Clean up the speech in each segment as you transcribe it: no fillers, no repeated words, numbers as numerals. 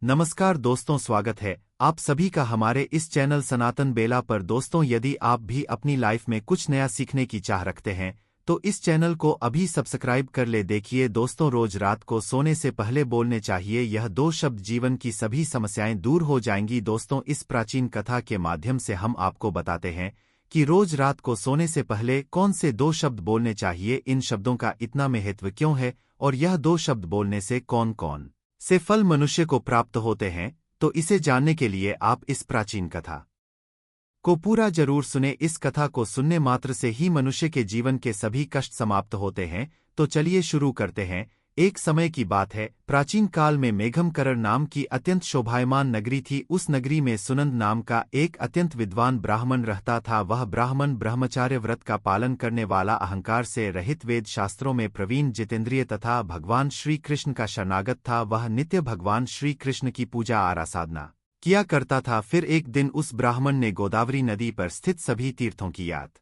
नमस्कार दोस्तों, स्वागत है आप सभी का हमारे इस चैनल सनातन बेला पर। दोस्तों, यदि आप भी अपनी लाइफ में कुछ नया सीखने की चाह रखते हैं तो इस चैनल को अभी सब्सक्राइब कर ले। देखिए दोस्तों, रोज रात को सोने से पहले बोलने चाहिए यह 2 शब्द, जीवन की सभी समस्याएं दूर हो जाएंगी। दोस्तों, इस प्राचीन कथा के माध्यम से हम आपको बताते हैं कि रोज रात को सोने से पहले कौन से 2 शब्द बोलने चाहिए, इन शब्दों का इतना महत्व क्यों है और यह 2 शब्द बोलने से कौन कौन से फल मनुष्य को प्राप्त होते हैं। तो इसे जानने के लिए आप इस प्राचीन कथा को पूरा जरूर सुने। इस कथा को सुनने मात्र से ही मनुष्य के जीवन के सभी कष्ट समाप्त होते हैं। तो चलिए शुरू करते हैं। एक समय की बात है, प्राचीन काल में मेघमकरण नाम की अत्यंत शोभायमान नगरी थी। उस नगरी में सुनंद नाम का एक अत्यंत विद्वान ब्राह्मण रहता था। वह ब्राह्मण ब्रह्मचार्य व्रत का पालन करने वाला, अहंकार से रहित, वेद शास्त्रों में प्रवीण, जितेंद्रिय तथा भगवान श्री कृष्ण का शरणागत था। वह नित्य भगवान श्री कृष्ण की पूजा आराधना किया करता था। फिर एक दिन उस ब्राह्मण ने गोदावरी नदी पर स्थित सभी तीर्थों की यात्रा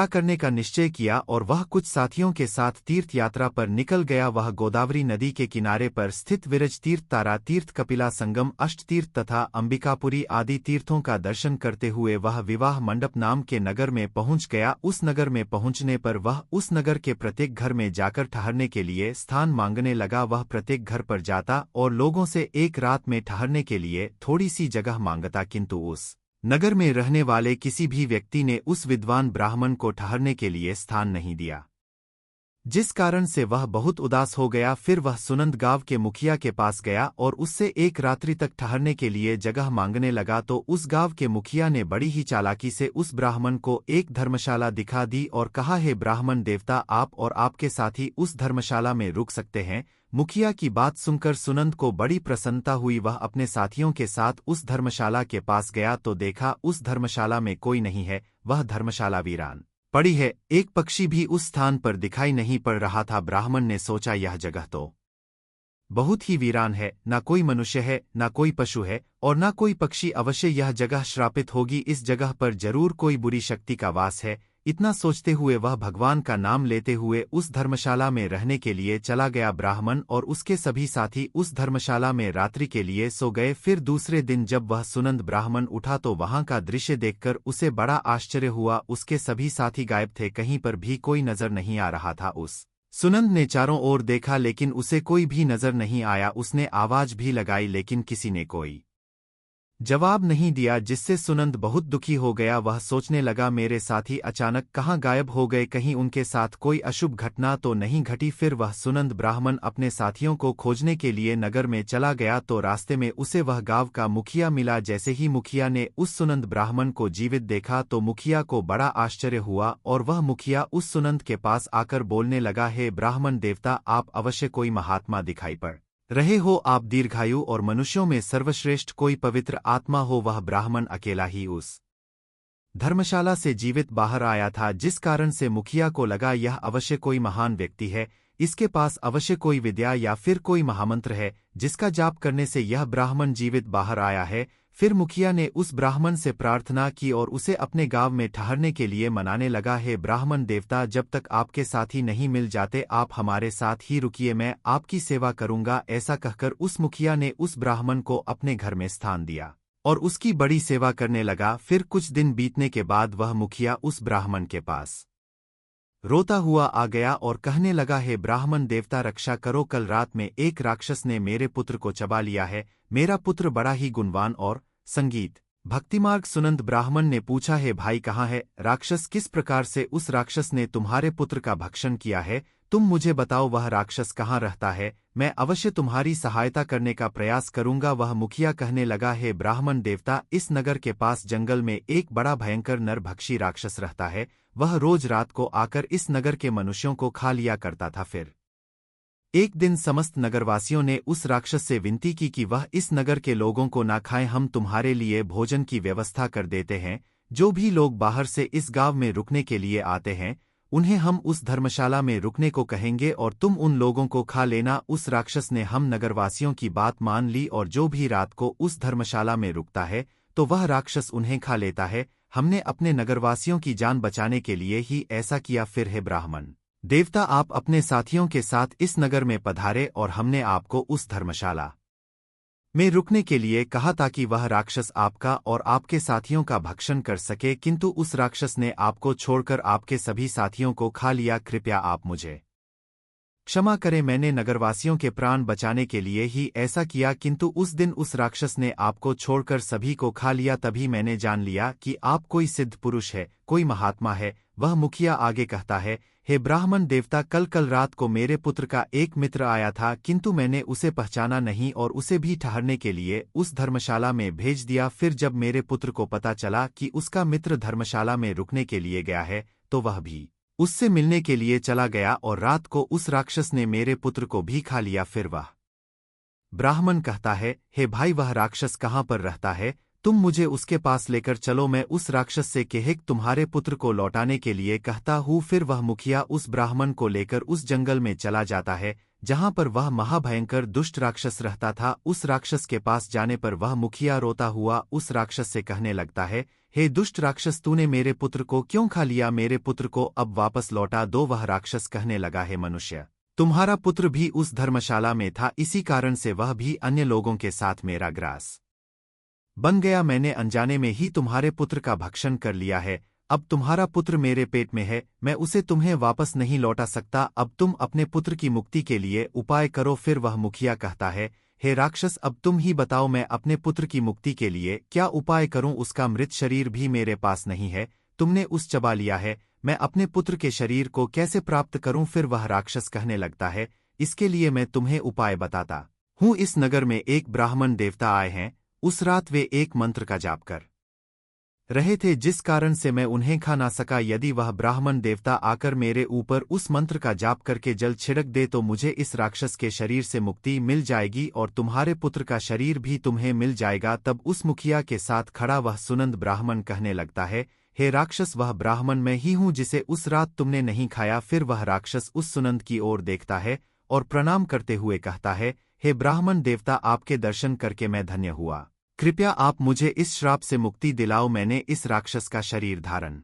करने का निश्चय किया और वह कुछ साथियों के साथ तीर्थ यात्रा पर निकल गया। वह गोदावरी नदी के किनारे पर स्थित विरज तीर्थ, तारा तीर्थ, कपिला संगम, अष्ट तीर्थ तथा अंबिकापुरी आदि तीर्थों का दर्शन करते हुए वह विवाह मंडप नाम के नगर में पहुंच गया। उस नगर में पहुंचने पर वह उस नगर के प्रत्येक घर में जाकर ठहरने के लिए स्थान मांगने लगा। वह प्रत्येक घर पर जाता और लोगों से एक रात में ठहरने के लिए थोड़ी सी जगह मांगता, किंतु उस नगर में रहने वाले किसी भी व्यक्ति ने उस विद्वान ब्राह्मण को ठहरने के लिए स्थान नहीं दिया, जिस कारण से वह बहुत उदास हो गया। फिर वह सुनंद गांव के मुखिया के पास गया और उससे एक रात्रि तक ठहरने के लिए जगह मांगने लगा। तो उस गांव के मुखिया ने बड़ी ही चालाकी से उस ब्राह्मण को एक धर्मशाला दिखा दी और कहा, हे ब्राह्मण देवता, आप और आपके साथी उस धर्मशाला में रुक सकते हैं। मुखिया की बात सुनकर सुनंद को बड़ी प्रसन्नता हुई। वह अपने साथियों के साथ उस धर्मशाला के पास गया तो देखा उस धर्मशाला में कोई नहीं है, वह धर्मशाला वीरान पड़ी है। एक पक्षी भी उस स्थान पर दिखाई नहीं पड़ रहा था। ब्राह्मण ने सोचा, यह जगह तो बहुत ही वीरान है, ना कोई मनुष्य है, ना कोई पशु है और ना कोई पक्षी। अवश्य यह जगह श्रापित होगी, इस जगह पर जरूर कोई बुरी शक्ति का वास है। इतना सोचते हुए वह भगवान का नाम लेते हुए उस धर्मशाला में रहने के लिए चला गया। ब्राह्मण और उसके सभी साथी उस धर्मशाला में रात्रि के लिए सो गए। फिर दूसरे दिन जब वह सुनंद ब्राह्मण उठा तो वहां का दृश्य देखकर उसे बड़ा आश्चर्य हुआ। उसके सभी साथी गायब थे, कहीं पर भी कोई नजर नहीं आ रहा था। उस सुनंद ने चारों ओर देखा लेकिन उसे कोई भी नजर नहीं आया। उसने आवाज भी लगाई लेकिन किसी ने कोई जवाब नहीं दिया, जिससे सुनंद बहुत दुखी हो गया। वह सोचने लगा, मेरे साथी अचानक कहाँ गायब हो गए, कहीं उनके साथ कोई अशुभ घटना तो नहीं घटी। फिर वह सुनंद ब्राह्मण अपने साथियों को खोजने के लिए नगर में चला गया तो रास्ते में उसे वह गांव का मुखिया मिला। जैसे ही मुखिया ने उस सुनंद ब्राह्मण को जीवित देखा तो मुखिया को बड़ा आश्चर्य हुआ और वह मुखिया उस सुनंद के पास आकर बोलने लगा, हे ब्राह्मण देवता, आप अवश्य कोई महात्मा दिखाई पड़ रहे हो। आप दीर्घायु और मनुष्यों में सर्वश्रेष्ठ कोई पवित्र आत्मा हो। वह ब्राह्मण अकेला ही उस धर्मशाला से जीवित बाहर आया था, जिस कारण से मुखिया को लगा यह अवश्य कोई महान व्यक्ति है, इसके पास अवश्य कोई विद्या या फिर कोई महामंत्र है जिसका जाप करने से यह ब्राह्मण जीवित बाहर आया है। फिर मुखिया ने उस ब्राह्मण से प्रार्थना की और उसे अपने गांव में ठहरने के लिए मनाने लगा। हे ब्राह्मण देवता, जब तक आपके साथी नहीं मिल जाते आप हमारे साथ ही रुकिए, मैं आपकी सेवा करूंगा। ऐसा कहकर उस मुखिया ने उस ब्राह्मण को अपने घर में स्थान दिया और उसकी बड़ी सेवा करने लगा। फिर कुछ दिन बीतने के बाद वह मुखिया उस ब्राह्मण के पास रोता हुआ आ गया और कहने लगा, हे ब्राह्मण देवता, रक्षा करो, कल रात में एक राक्षस ने मेरे पुत्र को चबा लिया है। मेरा पुत्र बड़ा ही गुणवान और संगीत भक्तिमार्ग। सुनंद ब्राह्मण ने पूछा, हे भाई, कहाँ है राक्षस, किस प्रकार से उस राक्षस ने तुम्हारे पुत्र का भक्षण किया है, तुम मुझे बताओ, वह राक्षस कहाँ रहता है, मैं अवश्य तुम्हारी सहायता करने का प्रयास करूंगा। वह मुखिया कहने लगा, हे ब्राह्मण देवता, इस नगर के पास जंगल में एक बड़ा भयंकर नरभक्षी राक्षस रहता है। वह रोज रात को आकर इस नगर के मनुष्यों को खा लिया करता था। फिर एक दिन समस्त नगरवासियों ने उस राक्षस से विनती की कि वह इस नगर के लोगों को ना खाएं, हम तुम्हारे लिए भोजन की व्यवस्था कर देते हैं। जो भी लोग बाहर से इस गांव में रुकने के लिए आते हैं उन्हें हम उस धर्मशाला में रुकने को कहेंगे और तुम उन लोगों को खा लेना। उस राक्षस ने हम नगरवासियों की बात मान ली और जो भी रात को उस धर्मशाला में रुकता है तो वह राक्षस उन्हें खा लेता है। हमने अपने नगरवासियों की जान बचाने के लिए ही ऐसा किया। फिर हे ब्राह्मण देवता, आप अपने साथियों के साथ इस नगर में पधारे और हमने आपको उस धर्मशाला में रुकने के लिए कहा ताकि वह राक्षस आपका और आपके साथियों का भक्षण कर सके, किंतु उस राक्षस ने आपको छोड़कर आपके सभी साथियों को खा लिया। कृपया आप मुझे क्षमा करें, मैंने नगरवासियों के प्राण बचाने के लिए ही ऐसा किया, किंतु उस दिन उस राक्षस ने आपको छोड़कर सभी को खा लिया। तभी मैंने जान लिया कि आप कोई सिद्ध पुरुष है, कोई महात्मा है। वह मुखिया आगे कहता है, हे ब्राह्मण देवता, कल रात को मेरे पुत्र का एक मित्र आया था, किंतु मैंने उसे पहचाना नहीं और उसे भी ठहरने के लिए उस धर्मशाला में भेज दिया। फिर जब मेरे पुत्र को पता चला कि उसका मित्र धर्मशाला में रुकने के लिए गया है, तो वह भी उससे मिलने के लिए चला गया और रात को उस राक्षस ने मेरे पुत्र को भी खा लिया। फिर वह ब्राह्मण कहता है, हे भाई, वह राक्षस कहाँ पर रहता है? तुम मुझे उसके पास लेकर चलो, मैं उस राक्षस से कह तुम्हारे पुत्र को लौटाने के लिए कहता हूँ। फिर वह मुखिया उस ब्राह्मण को लेकर उस जंगल में चला जाता है जहाँ पर वह महाभयंकर दुष्ट राक्षस रहता था। उस राक्षस के पास जाने पर वह मुखिया रोता हुआ उस राक्षस से कहने लगता है, हे दुष्ट राक्षस, तूने मेरे पुत्र को क्यों खा लिया? मेरे पुत्र को अब वापस लौटा दो। वह राक्षस कहने लगा, है मनुष्य, तुम्हारा पुत्र भी उस धर्मशाला में था, इसी कारण से वह भी अन्य लोगों के साथ मेरा ग्रास बन गया। मैंने अनजाने में ही तुम्हारे पुत्र का भक्षण कर लिया है। अब तुम्हारा पुत्र मेरे पेट में है, मैं उसे तुम्हें वापस नहीं लौटा सकता। अब तुम अपने पुत्र की मुक्ति के लिए उपाय करो। फिर वह मुखिया कहता है, हे राक्षस, अब तुम ही बताओ, मैं अपने पुत्र की मुक्ति के लिए क्या उपाय करूं? उसका मृत शरीर भी मेरे पास नहीं है, तुमने उस चबा लिया है। मैं अपने पुत्र के शरीर को कैसे प्राप्त करूं? फिर वह राक्षस कहने लगता है, इसके लिए मैं तुम्हें उपाय बताता हूं। इस नगर में एक ब्राह्मण देवता आए हैं। उस रात वे एक मंत्र का जाप कर रहे थे, जिस कारण से मैं उन्हें खा ना सका। यदि वह ब्राह्मण देवता आकर मेरे ऊपर उस मंत्र का जाप करके जल छिड़क दे तो मुझे इस राक्षस के शरीर से मुक्ति मिल जाएगी और तुम्हारे पुत्र का शरीर भी तुम्हें मिल जाएगा। तब उस मुखिया के साथ खड़ा वह सुनंद ब्राह्मण कहने लगता है, हे राक्षस, वह ब्राह्मण मैं ही हूं जिसे उस रात तुमने नहीं खाया। फिर वह राक्षस उस सुनंद की ओर देखता है और प्रणाम करते हुए कहता है, हे ब्राह्मण देवता, आपके दर्शन करके मैं धन्य हुआ। कृपया आप मुझे इस श्राप से मुक्ति दिलाओ। मैंने इस राक्षस का शरीर धारण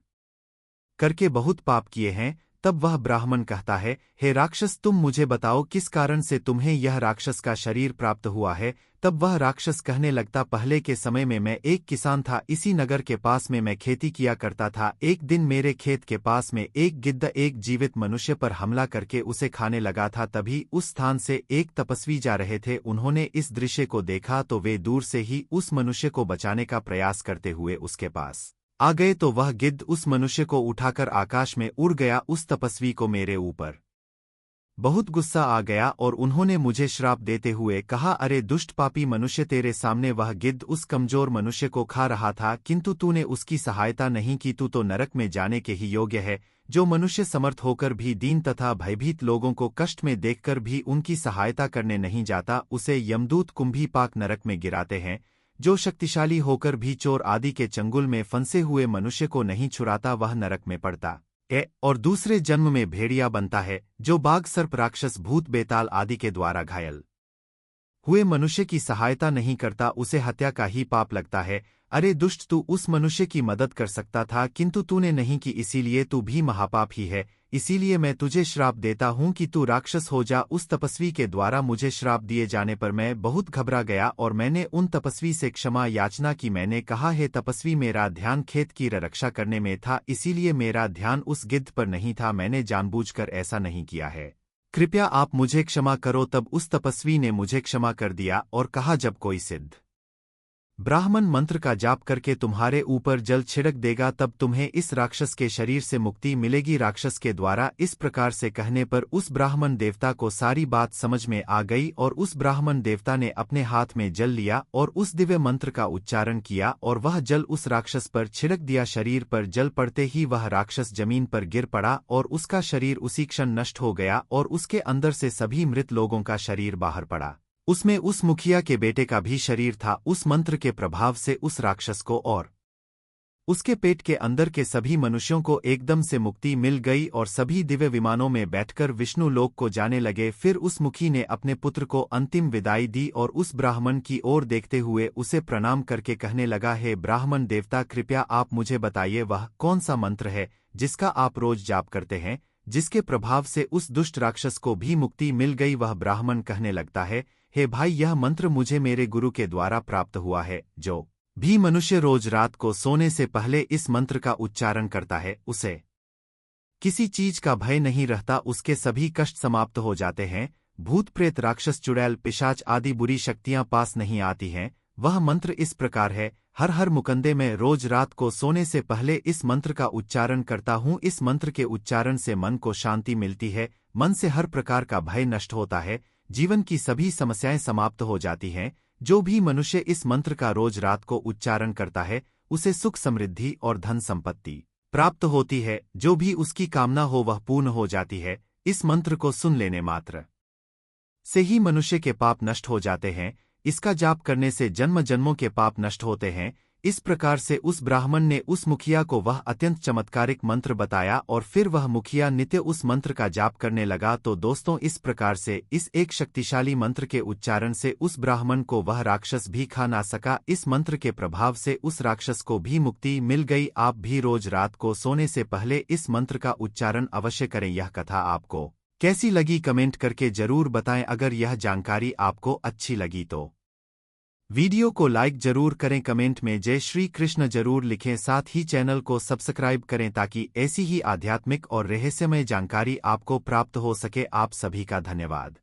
करके बहुत पाप किए हैं। तब वह ब्राह्मण कहता है, हे राक्षस, तुम मुझे बताओ किस कारण से तुम्हें यह राक्षस का शरीर प्राप्त हुआ है? तब वह राक्षस कहने लगता, पहले के समय में मैं एक किसान था, इसी नगर के पास में मैं खेती किया करता था। एक दिन मेरे खेत के पास में एक गिद्ध एक जीवित मनुष्य पर हमला करके उसे खाने लगा था। तभी उस स्थान से एक तपस्वी जा रहे थे, उन्होंने इस दृश्य को देखा तो वे दूर से ही उस मनुष्य को बचाने का प्रयास करते हुए उसके पास आ गए। तो वह गिद्ध उस मनुष्य को उठाकर आकाश में उड़ गया। उस तपस्वी को मेरे ऊपर बहुत गुस्सा आ गया और उन्होंने मुझे श्राप देते हुए कहा, अरे दुष्ट पापी मनुष्य, तेरे सामने वह गिद्ध उस कमजोर मनुष्य को खा रहा था, किंतु तूने उसकी सहायता नहीं की। तू तो नरक में जाने के ही योग्य है। जो मनुष्य समर्थ होकर भी दीन तथा भयभीत लोगों को कष्ट में देखकर भी उनकी सहायता करने नहीं जाता, उसे यमदूत कुंभी पाक नरक में गिराते हैं। जो शक्तिशाली होकर भी चोर आदि के चंगुल में फंसे हुए मनुष्य को नहीं छुड़ाता, वह नरक में पड़ता है और दूसरे जन्म में भेड़िया बनता है। जो बाघ, सर्प, राक्षस, भूत, बेताल आदि के द्वारा घायल हुए मनुष्य की सहायता नहीं करता, उसे हत्या का ही पाप लगता है। अरे दुष्ट, तू उस मनुष्य की मदद कर सकता था, किंतु तूने नहीं की, इसीलिए तू भी महापाप ही है। इसीलिए मैं तुझे श्राप देता हूं कि तू राक्षस हो जा। उस तपस्वी के द्वारा मुझे श्राप दिए जाने पर मैं बहुत घबरा गया और मैंने उन तपस्वी से क्षमा याचना की। मैंने कहा, हे तपस्वी, मेरा ध्यान खेत की रक्षा करने में था, इसीलिए मेरा ध्यान उस गिद्ध पर नहीं था। मैंने जानबूझकर ऐसा नहीं किया है, कृपया आप मुझे क्षमा करो। तब उस तपस्वी ने मुझे क्षमा कर दिया और कहा, जब कोई सिद्ध ब्राह्मण मंत्र का जाप करके तुम्हारे ऊपर जल छिड़क देगा, तब तुम्हें इस राक्षस के शरीर से मुक्ति मिलेगी। राक्षस के द्वारा इस प्रकार से कहने पर उस ब्राह्मण देवता को सारी बात समझ में आ गई और उस ब्राह्मण देवता ने अपने हाथ में जल लिया और उस दिव्य मंत्र का उच्चारण किया और वह जल उस राक्षस पर छिड़क दिया। शरीर पर जल पड़ते ही वह राक्षस जमीन पर गिर पड़ा और उसका शरीर उसी क्षण नष्ट हो गया और उसके अंदर से सभी मृत लोगों का शरीर बाहर पड़ा। उसमें उस मुखिया के बेटे का भी शरीर था। उस मंत्र के प्रभाव से उस राक्षस को और उसके पेट के अंदर के सभी मनुष्यों को एकदम से मुक्ति मिल गई और सभी दिव्य विमानों में बैठकर विष्णु लोक को जाने लगे। फिर उस मुखी ने अपने पुत्र को अंतिम विदाई दी और उस ब्राह्मण की ओर देखते हुए उसे प्रणाम करके कहने लगा, हे ब्राह्मण देवता, कृपया आप मुझे बताइए वह कौन सा मंत्र है जिसका आप रोज जाप करते हैं, जिसके प्रभाव से उस दुष्ट राक्षस को भी मुक्ति मिल गई। वह ब्राह्मण कहने लगता है, हे भाई, यह मंत्र मुझे मेरे गुरु के द्वारा प्राप्त हुआ है। जो भी मनुष्य रोज रात को सोने से पहले इस मंत्र का उच्चारण करता है, उसे किसी चीज का भय नहीं रहता, उसके सभी कष्ट समाप्त हो जाते हैं। भूत प्रेत राक्षस चुड़ैल पिशाच आदि बुरी शक्तियां पास नहीं आती हैं। वह मंत्र इस प्रकार है। हर हर मुकंदे में रोज रात को सोने से पहले इस मंत्र का उच्चारण करता हूँ। इस मंत्र के उच्चारण से मन को शांति मिलती है, मन से हर प्रकार का भय नष्ट होता है, जीवन की सभी समस्याएं समाप्त हो जाती हैं। जो भी मनुष्य इस मंत्र का रोज रात को उच्चारण करता है, उसे सुख समृद्धि और धन संपत्ति प्राप्त होती है। जो भी उसकी कामना हो वह पूर्ण हो जाती है। इस मंत्र को सुन लेने मात्र से ही मनुष्य के पाप नष्ट हो जाते हैं। इसका जाप करने से जन्म जन्मों के पाप नष्ट होते हैं। इस प्रकार से उस ब्राह्मण ने उस मुखिया को वह अत्यंत चमत्कारिक मंत्र बताया और फिर वह मुखिया नित्य उस मंत्र का जाप करने लगा। तो दोस्तों, इस प्रकार से इस एक शक्तिशाली मंत्र के उच्चारण से उस ब्राह्मण को वह राक्षस भी खा ना सका। इस मंत्र के प्रभाव से उस राक्षस को भी मुक्ति मिल गई। आप भी रोज रात को सोने से पहले इस मंत्र का उच्चारण अवश्य करें। यह कथा आपको कैसी लगी कमेंट करके जरूर बताएं। अगर यह जानकारी आपको अच्छी लगी तो वीडियो को लाइक जरूर करें, कमेंट में जय श्री कृष्ण जरूर लिखें, साथ ही चैनल को सब्सक्राइब करें ताकि ऐसी ही आध्यात्मिक और रहस्यमय जानकारी आपको प्राप्त हो सके। आप सभी का धन्यवाद।